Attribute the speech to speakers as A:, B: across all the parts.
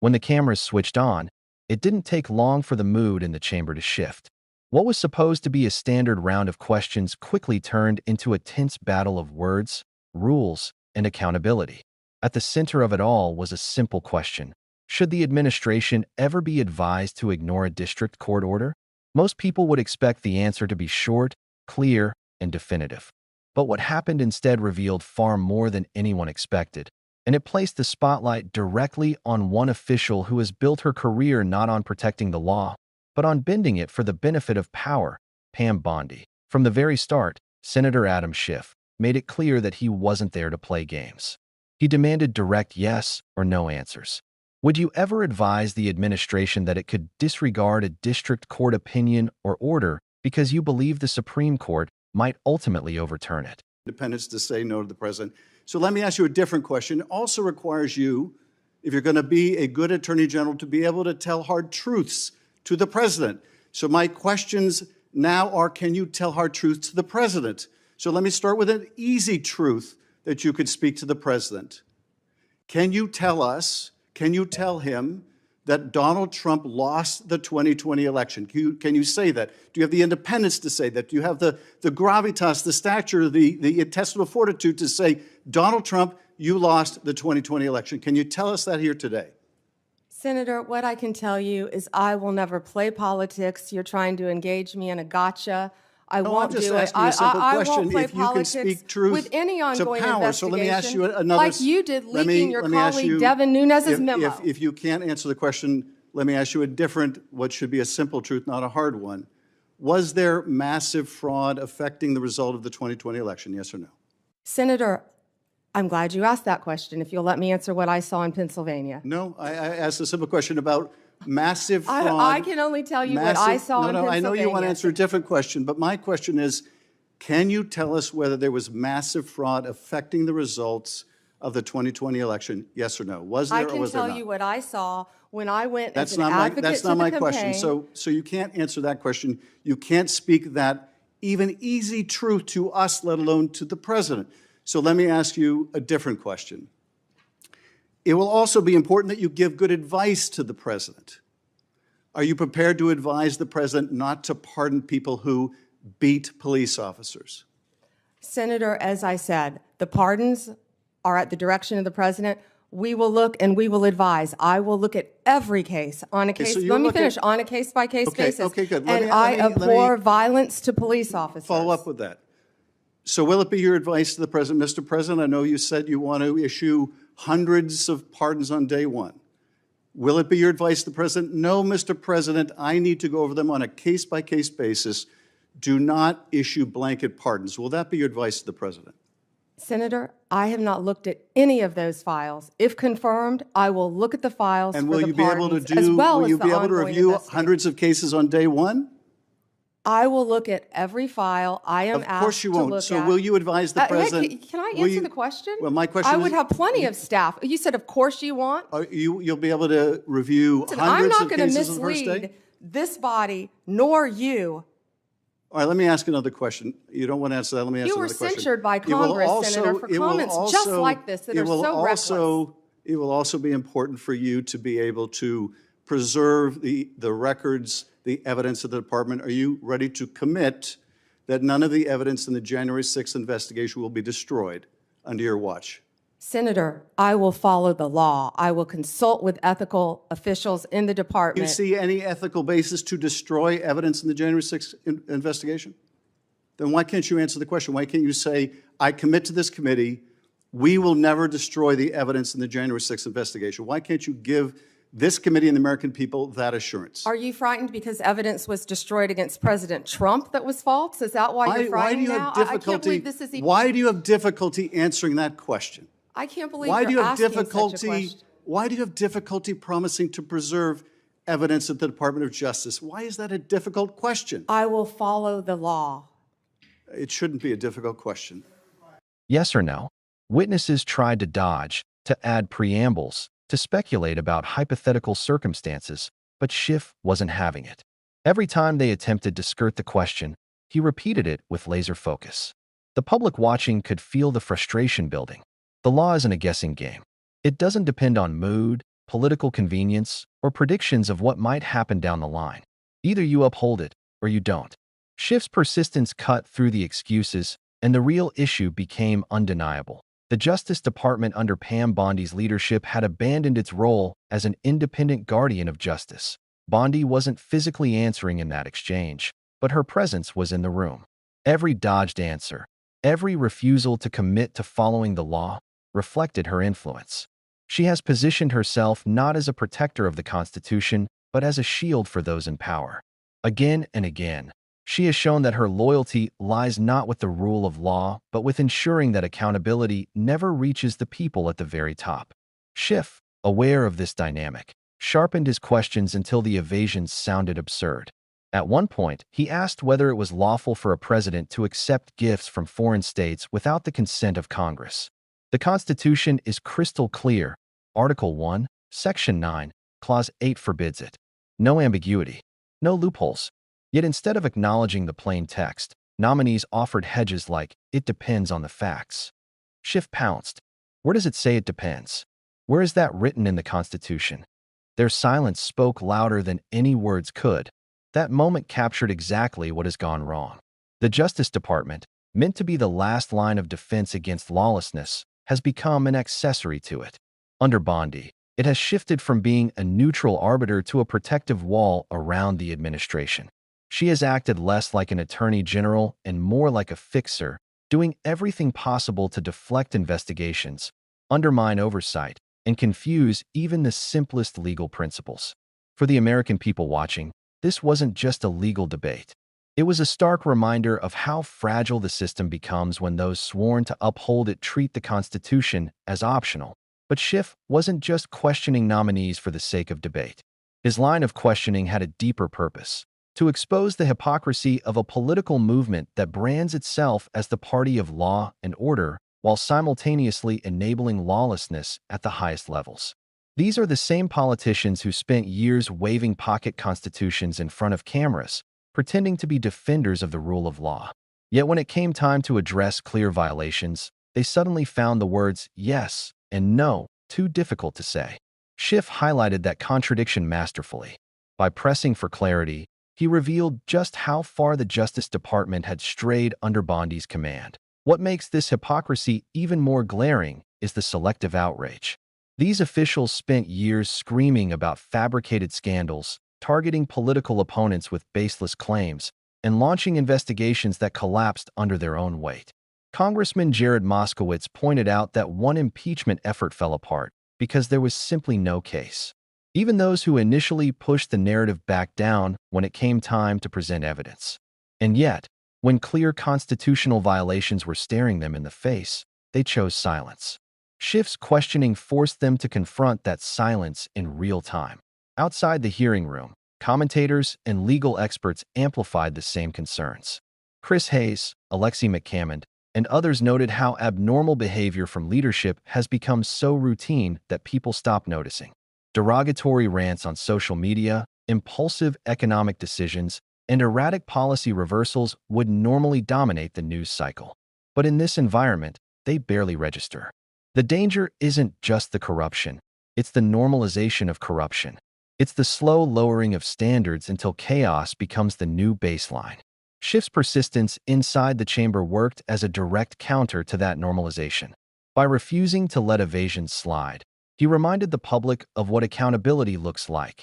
A: When the cameras switched on, it didn't take long for the mood in the chamber to shift. What was supposed to be a standard round of questions quickly turned into a tense battle of words, rules, and accountability. At the center of it all was a simple question. Should the administration ever be advised to ignore a district court order? Most people would expect the answer to be short, clear, and definitive. But what happened instead revealed far more than anyone expected, and it placed the spotlight directly on one official who has built her career not on protecting the law, but on bending it for the benefit of power, Pam Bondi. From the very start, Senator Adam Schiff made it clear that he wasn't there to play games. He demanded direct yes or no answers. Would you ever advise the administration that it could disregard a district court opinion or order because you believe the Supreme Court might ultimately overturn it?
B: Independence to say no to the president. So let me ask you a different question. It also requires you, if you're going to be a good attorney general, to be able to tell hard truths to the president. So my questions now are, can you tell hard truths to the president? So let me start with an easy truth that you could speak to the president. Can you tell him that Donald Trump lost the 2020 election? Can you say that? Do you have the independence to say that? Do you have the gravitas, the stature, the intestinal fortitude to say, Donald Trump, you lost the 2020 election? Can you tell us that here today?
C: Senator, what I can tell you is I will never play politics. You're trying to engage me in a gotcha. I won't do it.
B: I'm just asking you a simple question.
C: Won't play
B: if you can speak truth
C: with any ongoing
B: to power.
C: investigation,
B: So let me ask you another.
C: Like you did leaking your colleague Devin Nunes's memo.
B: If you can't answer the question, let me ask you a different, what should be a simple truth, not a hard one. Was there massive fraud affecting the result of the 2020 election, yes or no?
C: Senator, I'm glad you asked that question, if you'll let me answer what I saw in Pennsylvania.
B: No, I asked a simple question about massive fraud.
C: I can only tell you what I saw in Pennsylvania.
B: I know you want to answer a different question, but my question is, can you tell us whether there was massive fraud affecting the results of the 2020 election, yes or no? Was there or was there not?
C: I can tell you what I saw when I went as an advocate to the campaign.
B: That's not my question. So you can't answer that question. You can't speak that even easy truth to us, let alone to the president. So let me ask you a different question. It will also be important that you give good advice to the president. Are you prepared to advise the president not to pardon people who beat police officers?
C: Senator, as I said, the pardons are at the direction of the president. We will look and we will advise. I will look at every case on a case. Let me finish. On a case-by-case basis.
B: Okay, good.
C: And I abhor violence to police officers.
B: Follow up with that. So will it be your advice to the president, Mr. President, I know you said you want to issue hundreds of pardons on day one. Will it be your advice to the president? No, Mr. President, I need to go over them on a case-by-case basis. Do not issue blanket pardons. Will that be your advice to the president?
C: Senator, I have not looked at any of those files. If confirmed, I will look at the files
B: and
C: for the pardons, as well
B: will
C: as
B: you
C: the
B: be able to
C: ongoing
B: review hundreds of cases on day one?
C: I will look at every file I am asked to look at.
B: Of course you won't. So will you advise the president?
C: Can I answer the question?
B: Well, my question is...
C: I would have plenty of staff. You said, of course you want.
B: You'll be able to review hundreds of cases on the first day?
C: I'm not going to mislead this body, nor you.
B: All right, let me ask another question. You don't want to answer that. Let me ask another question.
C: You were censured by Congress, Senator, for comments just like this that are so reckless.
B: It will also be important for you to be able to preserve the records, the evidence of the department. Are you ready to commit that none of the evidence in the January 6th investigation will be destroyed under your watch?
C: Senator, I will follow the law. I will consult with ethical officials in the department.
B: Do you see any ethical basis to destroy evidence in the January 6th investigation? Then why can't you answer the question? Why can't you say, I commit to this committee, we will never destroy the evidence in the January 6th investigation? Why can't you give this committee and the American people that assurance?
C: Are you frightened because evidence was destroyed against President Trump that was false? Is that why you're frightened now? I can't believe this is even...
B: Why do you have difficulty answering that question?
C: I can't believe you're asking such a question.
B: Why do you have difficulty promising to preserve evidence at the Department of Justice? Why is that a difficult question?
C: I will follow the law.
B: It shouldn't be a difficult question.
A: Yes or no? Witnesses tried to dodge, to add preambles, to speculate about hypothetical circumstances, but Schiff wasn't having it. Every time they attempted to skirt the question, he repeated it with laser focus. The public watching could feel the frustration building. The law isn't a guessing game. It doesn't depend on mood, political convenience, or predictions of what might happen down the line. Either you uphold it or you don't. Schiff's persistence cut through the excuses, and the real issue became undeniable. The Justice Department under Pam Bondi's leadership had abandoned its role as an independent guardian of justice. Bondi wasn't physically answering in that exchange, but her presence was in the room. Every dodged answer, every refusal to commit to following the law, reflected her influence. She has positioned herself not as a protector of the Constitution, but as a shield for those in power. Again and again, she has shown that her loyalty lies not with the rule of law, but with ensuring that accountability never reaches the people at the very top. Schiff, aware of this dynamic, sharpened his questions until the evasions sounded absurd. At one point, he asked whether it was lawful for a president to accept gifts from foreign states without the consent of Congress. The Constitution is crystal clear. Article 1, Section 9, Clause 8 forbids it. No ambiguity, no loopholes. Yet instead of acknowledging the plain text, nominees offered hedges like, "It depends on the facts." Schiff pounced. "Where does it say it depends? Where is that written in the Constitution?" Their silence spoke louder than any words could. That moment captured exactly what has gone wrong. The Justice Department, meant to be the last line of defense against lawlessness, has become an accessory to it. Under Bondi, it has shifted from being a neutral arbiter to a protective wall around the administration. She has acted less like an attorney general and more like a fixer, doing everything possible to deflect investigations, undermine oversight, and confuse even the simplest legal principles. For the American people watching, this wasn't just a legal debate. It was a stark reminder of how fragile the system becomes when those sworn to uphold it treat the Constitution as optional. But Schiff wasn't just questioning nominees for the sake of debate. His line of questioning had a deeper purpose: to expose the hypocrisy of a political movement that brands itself as the party of law and order while simultaneously enabling lawlessness at the highest levels. These are the same politicians who spent years waving pocket constitutions in front of cameras, pretending to be defenders of the rule of law. Yet when it came time to address clear violations, they suddenly found the words yes and no too difficult to say. Schiff highlighted that contradiction masterfully. By pressing for clarity, he revealed just how far the Justice Department had strayed under Bondi's command. What makes this hypocrisy even more glaring is the selective outrage. These officials spent years screaming about fabricated scandals, targeting political opponents with baseless claims, and launching investigations that collapsed under their own weight. Congressman Jared Moskowitz pointed out that one impeachment effort fell apart because there was simply no case. Even those who initially pushed the narrative backed down when it came time to present evidence. And yet, when clear constitutional violations were staring them in the face, they chose silence. Schiff's questioning forced them to confront that silence in real time. Outside the hearing room, commentators and legal experts amplified the same concerns. Chris Hayes, Alexei McCammond, and others noted how abnormal behavior from leadership has become so routine that people stop noticing. Derogatory rants on social media, impulsive economic decisions, and erratic policy reversals would normally dominate the news cycle. But in this environment, they barely register. The danger isn't just the corruption, it's the normalization of corruption. It's the slow lowering of standards until chaos becomes the new baseline. Schiff's persistence inside the chamber worked as a direct counter to that normalization. By refusing to let evasions slide, he reminded the public of what accountability looks like.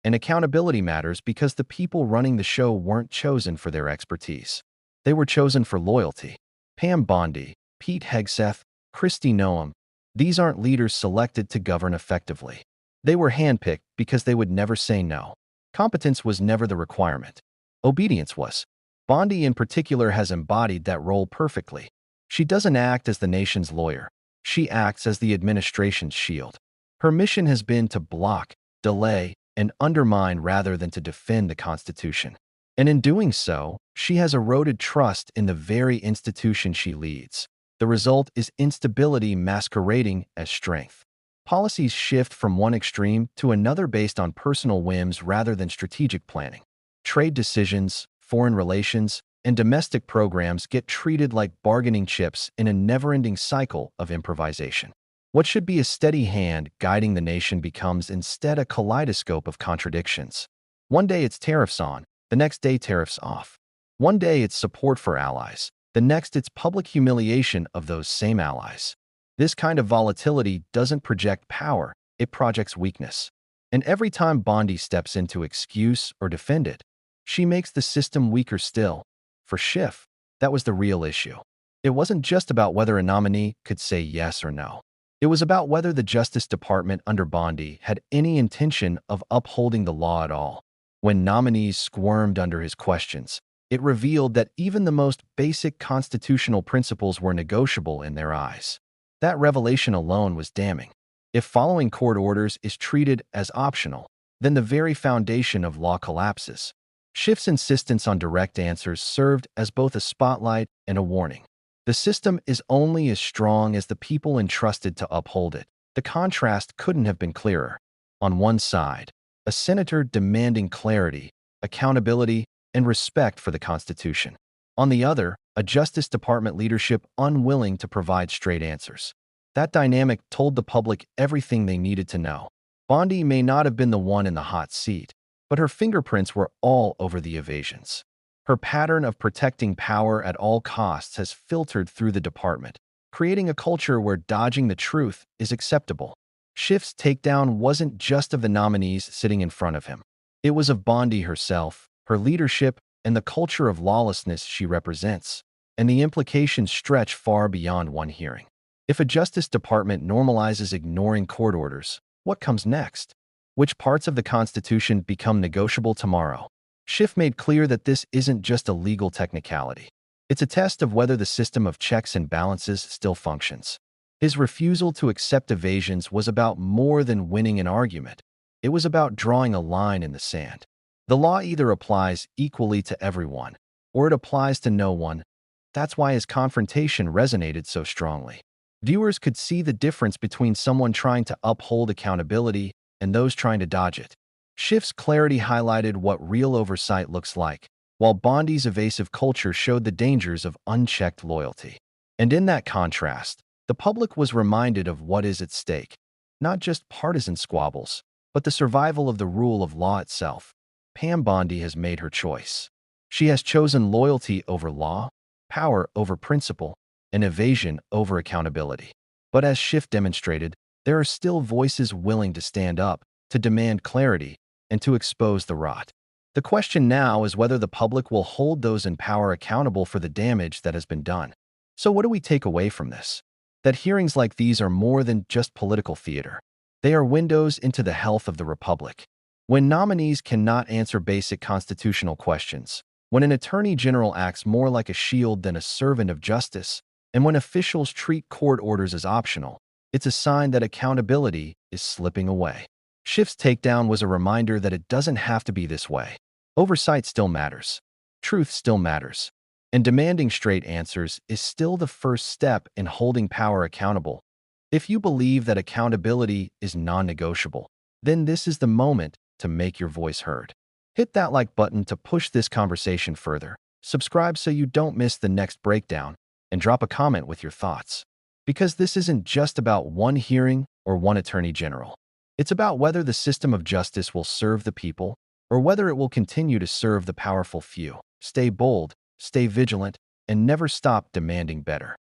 A: And accountability matters because the people running the show weren't chosen for their expertise. They were chosen for loyalty. Pam Bondi, Pete Hegseth, Kristi Noem, these aren't leaders selected to govern effectively. They were handpicked because they would never say no. Competence was never the requirement. Obedience was. Bondi in particular has embodied that role perfectly. She doesn't act as the nation's lawyer. She acts as the administration's shield. Her mission has been to block, delay, and undermine rather than to defend the Constitution. And in doing so, she has eroded trust in the very institution she leads. The result is instability masquerading as strength. Policies shift from one extreme to another based on personal whims rather than strategic planning. Trade decisions, foreign relations, and domestic programs get treated like bargaining chips in a never-ending cycle of improvisation. What should be a steady hand guiding the nation becomes instead a kaleidoscope of contradictions. One day it's tariffs on, the next day tariffs off. One day it's support for allies, the next it's public humiliation of those same allies. This kind of volatility doesn't project power, it projects weakness. And every time Bondi steps in to excuse or defend it, she makes the system weaker still. For Schiff, that was the real issue. It wasn't just about whether a nominee could say yes or no. It was about whether the Justice Department under Bondi had any intention of upholding the law at all. When nominees squirmed under his questions, it revealed that even the most basic constitutional principles were negotiable in their eyes. That revelation alone was damning. If following court orders is treated as optional, then the very foundation of law collapses. Schiff's insistence on direct answers served as both a spotlight and a warning. The system is only as strong as the people entrusted to uphold it. The contrast couldn't have been clearer. On one side, a senator demanding clarity, accountability, and respect for the Constitution. On the other, a Justice Department leadership unwilling to provide straight answers. That dynamic told the public everything they needed to know. Bondi may not have been the one in the hot seat, but her fingerprints were all over the evasions. Her pattern of protecting power at all costs has filtered through the department, creating a culture where dodging the truth is acceptable. Schiff's takedown wasn't just of the nominees sitting in front of him. It was of Bondi herself, her leadership, and the culture of lawlessness she represents. And the implications stretch far beyond one hearing. If a Justice Department normalizes ignoring court orders, what comes next? Which parts of the Constitution become negotiable tomorrow? Schiff made clear that this isn't just a legal technicality. It's a test of whether the system of checks and balances still functions. His refusal to accept evasions was about more than winning an argument. It was about drawing a line in the sand. The law either applies equally to everyone, or it applies to no one. That's why his confrontation resonated so strongly. Viewers could see the difference between someone trying to uphold accountability and those trying to dodge it. Schiff's clarity highlighted what real oversight looks like, while Bondi's evasive culture showed the dangers of unchecked loyalty. And in that contrast, the public was reminded of what is at stake. Not just partisan squabbles, but the survival of the rule of law itself. Pam Bondi has made her choice. She has chosen loyalty over law, power over principle, and evasion over accountability. But as Schiff demonstrated, there are still voices willing to stand up, to demand clarity, and to expose the rot. The question now is whether the public will hold those in power accountable for the damage that has been done. So what do we take away from this? That hearings like these are more than just political theater. They are windows into the health of the republic. When nominees cannot answer basic constitutional questions, when an attorney general acts more like a shield than a servant of justice, and when officials treat court orders as optional, it's a sign that accountability is slipping away. Schiff's takedown was a reminder that it doesn't have to be this way. Oversight still matters. Truth still matters. And demanding straight answers is still the first step in holding power accountable. If you believe that accountability is non-negotiable, then this is the moment to make your voice heard. Hit that like button to push this conversation further. Subscribe so you don't miss the next breakdown, and drop a comment with your thoughts. Because this isn't just about one hearing or one attorney general. It's about whether the system of justice will serve the people or whether it will continue to serve the powerful few. Stay bold, stay vigilant, and never stop demanding better.